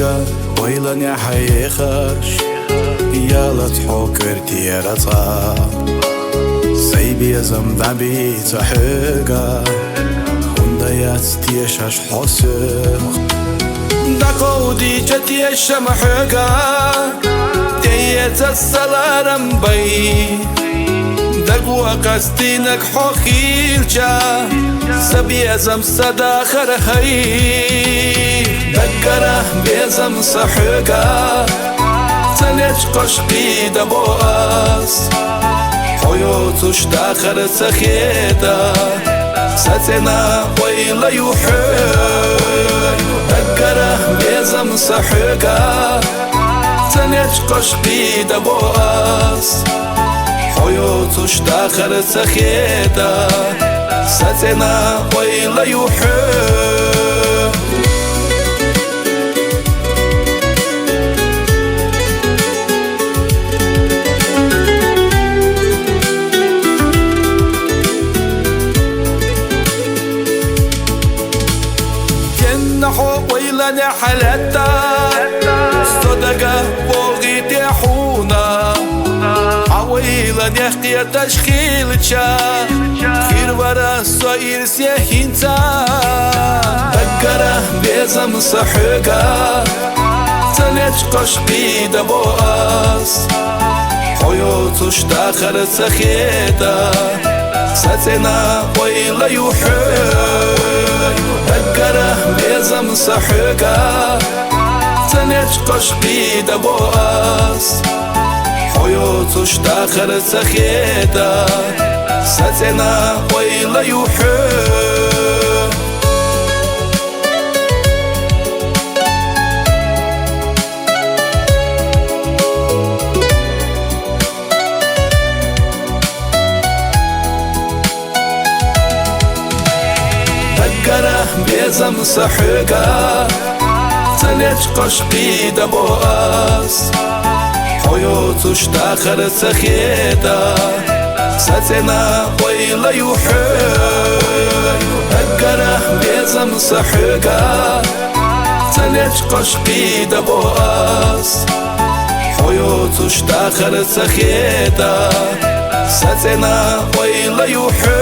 صحوقا ويلن يا حيخش يلا تحوكر تيرتا سيبي زمدبي صحوقا هنديات تيشش حسق دقودي جتيش محوقا تيت السلارم بي دقوا قستينك حوخيلجا سبيزم صداخر هاي دقره بيزم صحوقا تنج قشقي دبوس حيوتش داخر سخيدا ستنا ويلا يوحي دقره بيزم صحوقا تنج قشقي دبوس حيوتش داخر سخيدا ستنا ويلا يوحي كنحو ويلا نحلتا صدقة بوغي تحونا عويلا نحقيا تشخيلتا خير ورا صاير سيحينتا دقره بيزم صحوقا تنج قشقي دبوس حيوتش داخر سخيدا ستنا ويلا يوحي دقره بيزم صحوقا تنج قشقي دبوس حيوتش داخر سخيدا ستنا ويلا يوحي دقره بيزم صحوقا تنج قشقي دبوس حيوتش داخر سخيدا ستنا ويلا يوحي دقره بيزم صحوقا تنج قشقي دبوس حيوتش داخر سخيدا ستنا ويلا يوحي